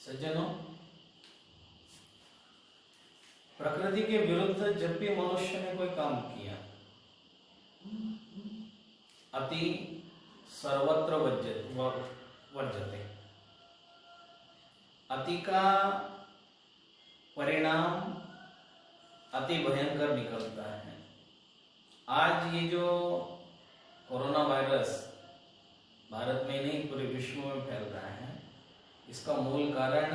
सज्जनों, प्रकृति के विरुद्ध जब भी मनुष्य ने कोई काम किया, अति सर्वत्र वर्जते। अति का परिणाम अति भयंकर निकलता है। आज ये जो कोरोना वायरस भारत में नहीं पूरे विश्व में फैल रहा है, इसका मूल कारण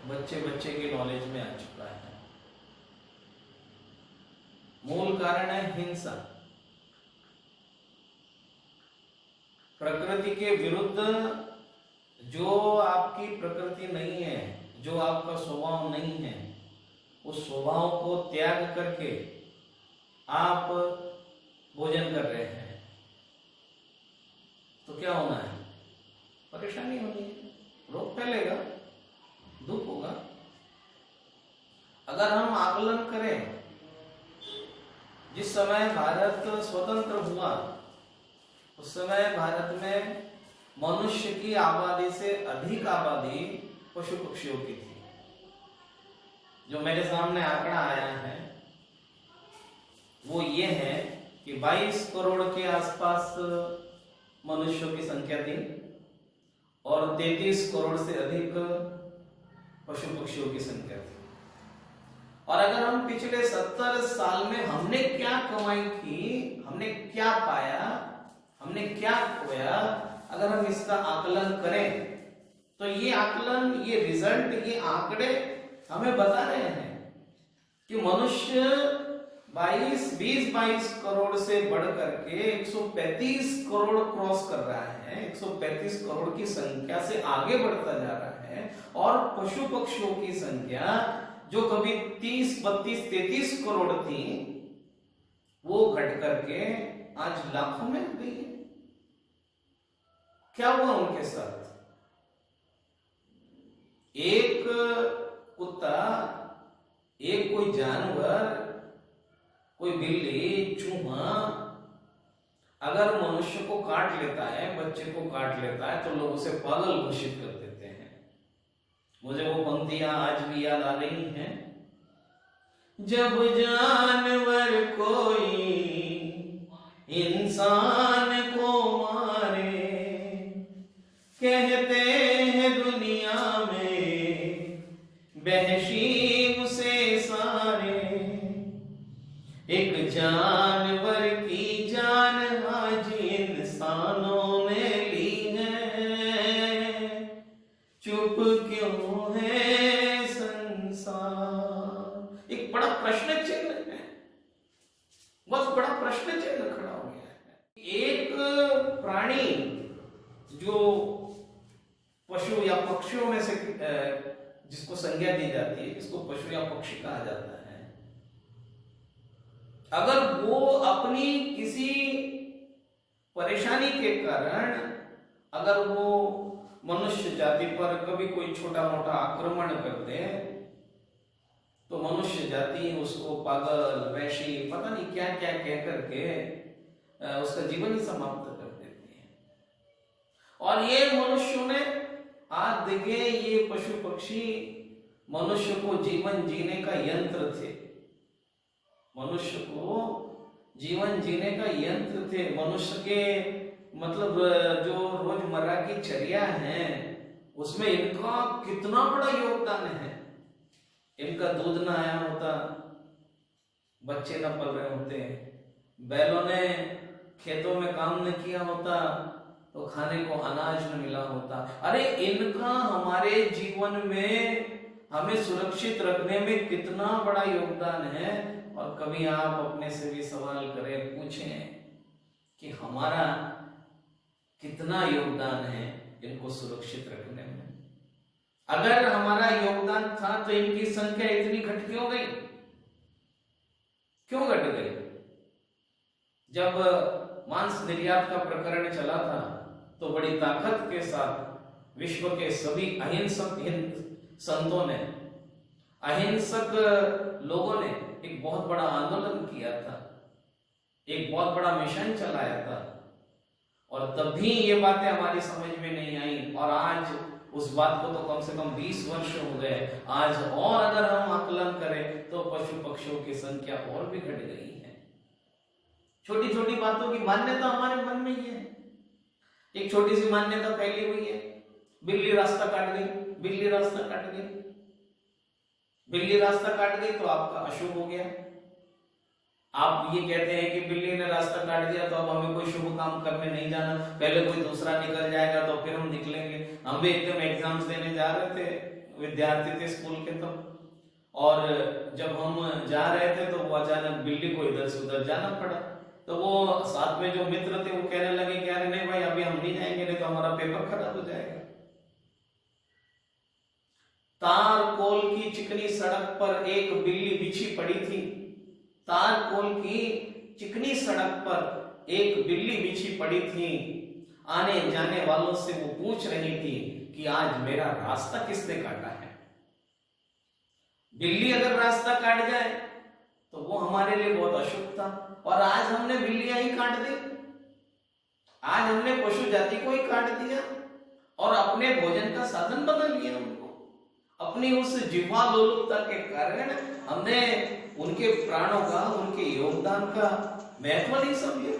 बच्चे के नॉलेज में आ चुका है। मूल कारण है हिंसा। प्रकृति के विरुद्ध जो आपकी प्रकृति नहीं है, जो आपका स्वभाव नहीं है, उस स्वभाव को त्याग करके आप भोजन कर रहे हैं, तो क्या होना है? परेशानी होनी है, रोग फैलेगा, दुख होगा। अगर हम आकलन करें, जिस समय भारत स्वतंत्र हुआ उस समय भारत में मनुष्य की आबादी से अधिक आबादी पशु पक्षियों की थी। जो मेरे सामने आंकड़ा आया है वो ये है कि 22 करोड़ के आसपास मनुष्यों की संख्या थी और 33 करोड़ से अधिक पशु पक्षियों की संख्या थी। और अगर हम पिछले 70 साल में हमने क्या कमाई की, हमने क्या पाया, हमने क्या खोया, अगर हम इसका आकलन करें तो ये आकलन, ये रिजल्ट, ये आंकड़े हमें बता रहे हैं कि मनुष्य 22 करोड़ से बढ़ करके 135 करोड़ क्रॉस कर रहा है, 135 करोड़ की संख्या से आगे बढ़ता जा रहा है। और पशु पक्षियों की संख्या जो कभी 30, 32, 33 करोड़ थी, वो घट करके आज लाखों में हो गई है। क्या हुआ उनके साथ? एक कुत्ता, एक कोई जानवर, कोई बिल्ली, चूहा अगर मनुष्य को काट लेता है, बच्चे को काट लेता है, तो लोग उसे पागल घोषित कर देते हैं। मुझे वो पंक्तियां आज भी याद आ रही हैं। जब जानवर कोई इंसान को मारे, कहते हैं दुनिया में वहशी उसे सारे। एक जानवर की जान आज इंसानों ने ली है, चुप क्यों है संसार? एक बड़ा प्रश्न चिन्ह है, बहुत बड़ा प्रश्न चिन्ह खड़ा हो गया है। एक प्राणी जो पशु या पक्षियों में से जिसको संज्ञा दी जाती है, जिसको पशु या पक्षी कहा जाता है, अगर वो अपनी किसी परेशानी के कारण अगर वो मनुष्य जाति पर कभी कोई छोटा मोटा आक्रमण कर दे, तो मनुष्य जाति उसको पागल, वैशी, पता नहीं क्या क्या कह करके उसका जीवन ही समाप्त कर देती है। और ये मनुष्यों ने आज देखे, ये पशु पक्षी मनुष्य को जीवन जीने का यंत्र थे, मनुष्य को जीवन जीने का यंत्र थे। मनुष्य के मतलब जो रोजमर्रा की चर्या है उसमें इनका कितना बड़ा योगदान है। इनका दूध ना आया होता, बच्चे न पल रहे होते, बैलों ने खेतों में काम न किया होता तो खाने को अनाज न मिला होता। अरे इनका हमारे जीवन में हमें सुरक्षित रखने में कितना बड़ा योगदान है। और कभी आप अपने से भी सवाल करें, पूछें कि हमारा कितना योगदान है इनको सुरक्षित रखने में। अगर हमारा योगदान था तो इनकी संख्या इतनी घट क्यों गई? क्यों घट गई? जब मांस निर्यात का प्रकरण चला था तो बड़ी ताकत के साथ विश्व के सभी अहिंसक संतों ने, अहिंसक लोगों ने एक बहुत बड़ा आंदोलन किया था, एक बहुत बड़ा मिशन चलाया था। और तब भी ये बातें हमारी समझ में नहीं आई और आज उस बात को तो कम से कम 20 वर्ष हो गए आज, और अगर हम आकलन करें तो पशु पक्षियों की संख्या और भी घट गई है। छोटी छोटी बातों की मान्यता हमारे मन में ही है। एक छोटी सी मान्यता फैली हुई है, बिल्ली रास्ता काट गई, बिल्ली रास्ता काट गई, बिल्ली रास्ता काट गई तो आपका अशुभ हो गया। आप ये कहते हैं कि बिल्ली ने रास्ता काट दिया तो अब हमें कोई शुभ काम करने नहीं जाना, पहले कोई दूसरा निकल जाएगा तो फिर हम निकलेंगे। हम भी एकदम एग्जाम्स देने जा रहे थे, विद्यार्थी थे स्कूल के तब, और जब हम जा रहे थे तो वो अचानक बिल्ली को इधर से उधर जाना पड़ा। तो वो साथ में जो मित्र थे वो कहने लगे कि अरे नहीं भाई अभी हम नहीं जाएंगे, नहीं तो हमारा पेपर खराब हो जाएगा। तारकोल की चिकनी सड़क पर एक बिल्ली बिछी पड़ी थी। तारकोल की चिकनी सड़क पर एक बिल्ली बिछी पड़ी थी। आने जाने वालों से वो पूछ रही थी कि आज मेरा रास्ता किसने काटा है। बिल्ली अगर रास्ता काट जाए तो वो हमारे लिए बहुत अशुभ था, और आज हमने बिल्लियां ही काट दी। आज हमने पशु जाति को ही काट दिया और अपने भोजन का साधन बना लिया उनको। अपनी उस जिह्वा लोलुपता के कारण हमने उनके प्राणों का, उनके योगदान का महत्व नहीं समझे।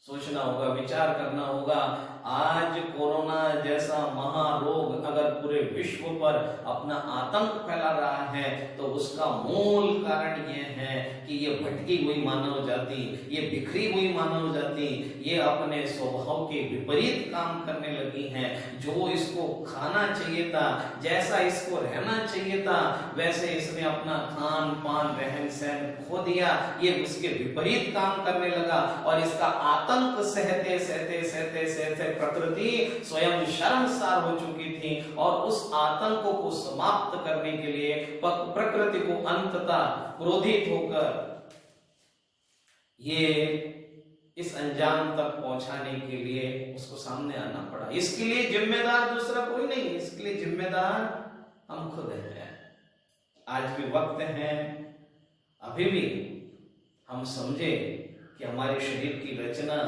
सोचना होगा, विचार करना होगा। आज कोरोना जैसा महारोग अगर पूरे विश्व पर अपना आतंक फैला रहा है तो उसका मूल कारण यह है कि ये भटकी हुई मानव जाति, ये बिखरी हुई मानव जाति, ये अपने स्वभाव के विपरीत काम करने लगी है। जो इसको खाना चाहिए था, जैसा इसको रहना चाहिए था, वैसे इसने अपना खान पान रहन सहन खो दिया। ये उसके विपरीत काम करने लगा और इसका आतंक सहते सहते सहते सहते प्रकृति स्वयं शर्मसार हो चुकी थी, और उस आतंक को समाप्त करने के लिए प्रकृति को अंततः क्रोधित होकर ये इस अंजाम तक पहुंचाने के लिए उसको सामने आना पड़ा। इसके लिए जिम्मेदार दूसरा कोई नहीं, इसके लिए जिम्मेदार हम खुद हैं। आज भी वक्त है, अभी भी हम समझे कि हमारे शरीर की रचना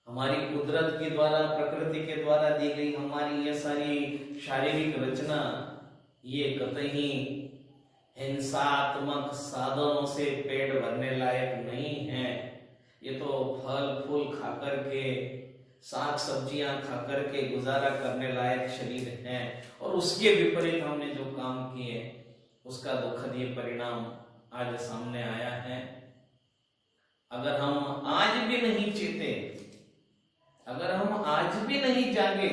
हमारी कुदरत के द्वारा, प्रकृति के द्वारा दी गई हमारी ये सारी शारीरिक रचना ये कतई हिंसात्मक साधनों से पेट भरने लायक नहीं है। ये तो फल फूल खाकर के, साग सब्जियां खाकर के गुजारा करने लायक शरीर है, और उसके विपरीत हमने जो काम किए उसका दुखद ये परिणाम आज सामने आया है। अगर हम आज भी नहीं चेते, अगर हम आज भी नहीं जागे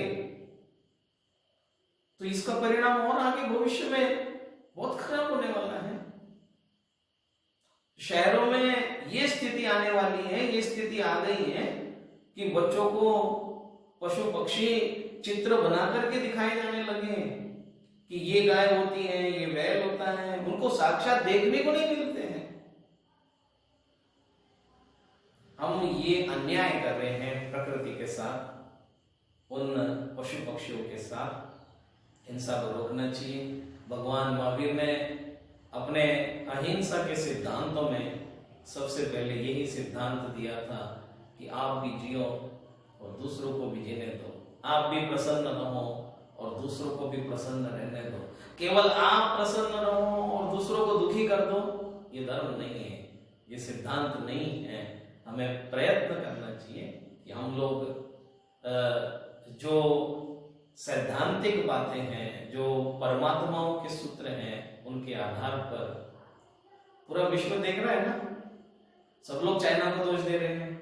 तो इसका परिणाम और आगे भविष्य में बहुत खराब होने वाला है। शहरों में ये स्थिति आने वाली है, ये स्थिति आ गई है कि बच्चों को पशु पक्षी चित्र बना करके दिखाए जाने लगे कि ये गाय होती है, ये बैल होता है, उनको साक्षात देखने को नहीं मिलते हैं। हम ये अन्याय कर रहे हैं प्रकृति के साथ, उन पशु पक्षियों के साथ। हिंसा को रोकना चाहिए। भगवान महावीर ने अपने अहिंसा के सिद्धांतों में सबसे पहले यही सिद्धांत दिया था कि आप भी जियो और दूसरों को भी जीने दो। आप भी प्रसन्न रहो और दूसरों को भी प्रसन्न रहने दो। केवल आप प्रसन्न रहो और दूसरों को दुखी कर दो, ये धर्म नहीं है, ये सिद्धांत नहीं है। हमें प्रयत्न करना चाहिए कि हम लोग जो सैद्धांतिक बातें हैं, जो परमात्माओं के सूत्र हैं, उनके आधार पर पूरा विश्व देख रहा है ना। सब लोग चाइना को दोष दे रहे हैं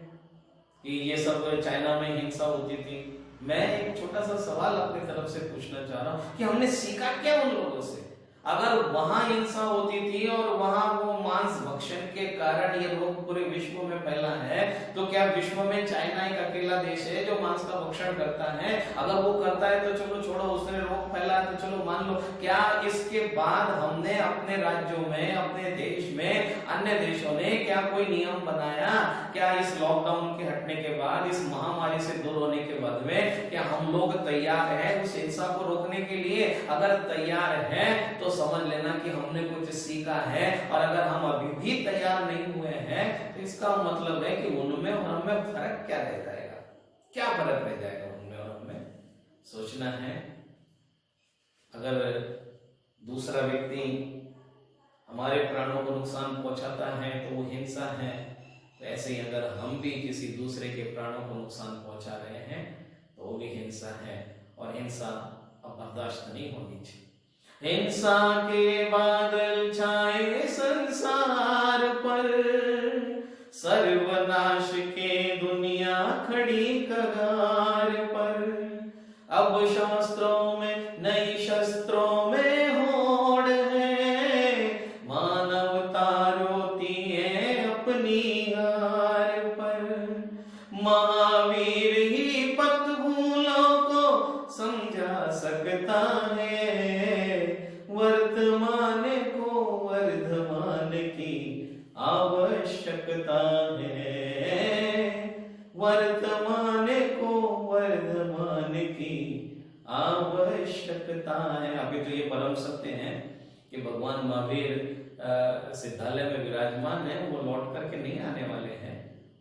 कि ये सब चाइना में हिंसा होती थी। मैं एक छोटा सा सवाल अपनी तरफ से पूछना चाह रहा हूं कि हमने सीखा क्या उन लोगों से? अगर वहां हिंसा होती थी और वहां वो मांस भक्षण के कारण ये रोग पूरे विश्व में फैला है, तो क्या विश्व में चाइना एक अकेला देश है जो मांस का भक्षण करता है? अगर वो करता है तो चलो छोड़ो, उसने रोग फैला है तो चलो मान लो। क्या इसके बाद हमने अपने राज्यों में, अपने देश में, अन्य देशों ने क्या कोई नियम बनाया? क्या इस लॉकडाउन के हटने के बाद, इस महामारी से दूर होने के बाद में क्या हम लोग तैयार हैं उस हिंसा को रोकने के लिए? अगर तैयार हैं तो समझ लेना कि हमने कुछ सीखा है, और अगर हम अभी भी तैयार नहीं हुए हैं तो इसका मतलब है कि उनमें और हमें फर्क क्या रह जाएगा? क्या फर्क रह जाएगा उनमें और हमें? सोचना सोचना है, अगर दूसरा व्यक्ति हमारे प्राणों को नुकसान पहुंचाता है तो वो हिंसा है, तो ऐसे ही अगर हम भी किसी दूसरे के प्राणों को नुकसान पहुंचा रहे हैं तो वो भी हिंसा है, और हिंसा अब बर्दाश्त नहीं होनी चाहिए। हिंसा के बादल छाए संसार पर, सर्वनाश के दुनिया खड़ी कगार पर, अब शास्त्रों में नई शस्त्रों में होड़ है, मानवता रोती है अपनी हार पर, महावीर ही पथ भूलों को समझा सकता है, वर्तमान को वर्धमान की आवश्यकता है, वर्तमान को वर्धमान की आवश्यकता है। अभी तो ये परम सत्य है कि भगवान महावीर सिद्धालय में विराजमान है, वो लौट करके नहीं आने वाले हैं।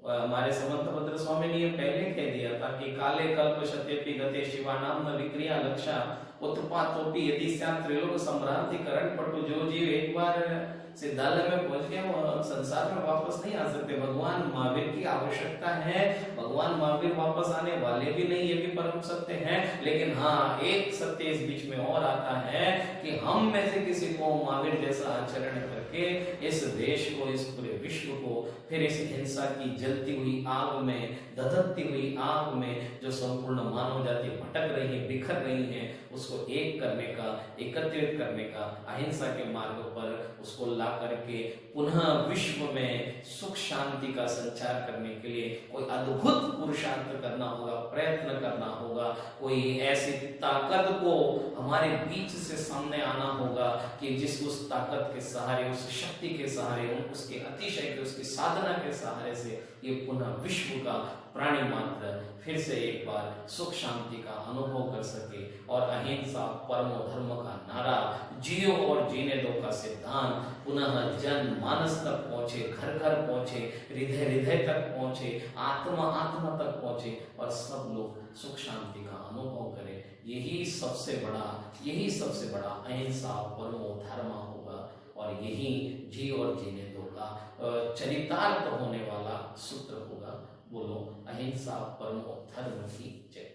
हमारे समंतभद्र स्वामी ने ये पहले कह दिया था कि काले कल्प शत्यपि गते शिवानाम न विक्रिया लक्षा उत्पातोपि यदि स्यात् त्रिलोक संभ्रांति करण पटु, जो जीव एक बार सिद्धालय में पहुंच गए वो संसार में वापस नहीं आ सकते। भगवान महावीर की आवश्यकता है, भगवान महावीर वापस आने वाले भी नहीं, ये भी परम सत्य है। लेकिन हाँ, एक सत्य इस बीच में और आता है कि हम में से किसी को महावीर जैसा आचरण करके इस देश को, इस पूरे विश्व को फिर इस हिंसा की जलती हुई आग में, दधकती हुई आग में जो संपूर्ण मानव जाति भटक रही है, बिखर रही है, उसको एक करने का, एकत्रित करने का, अहिंसा के मार्ग पर उसको ला करके पुनः विश्व में सुख शांति का संचार करने के लिए कोई अद्भुत पुरुषार्थ करना होगा, प्रयत्न करना होगा, कोई ऐसी ताकत को हमारे बीच से सामने आना होगा कि जिस उस ताकत के सहारे, उस शक्ति के सहारे, उसके अतिशय के, उसकी साधना के सहारे से ये पुनः विश्व का प्राणी मात्र फिर से एक बार सुख शांति का अनुभव कर सके और अहिंसा परमो धर्म का नारा, जियो और जीने दो का सिद्धांत पुनः जन मानस तक पहुंचे, घर घर पहुंचे, हृदय हृदय तक पहुंचे, आत्मा आत्मा तक पहुंचे और सब लोग सुख शांति का अनुभव करें। यही सबसे बड़ा अहिंसा परमो धर्म होगा और यही जी और जीने दो का चरितार्थ होने वाला सूत्र होगा। बोलो अहिंसा परमो धर्म की जय।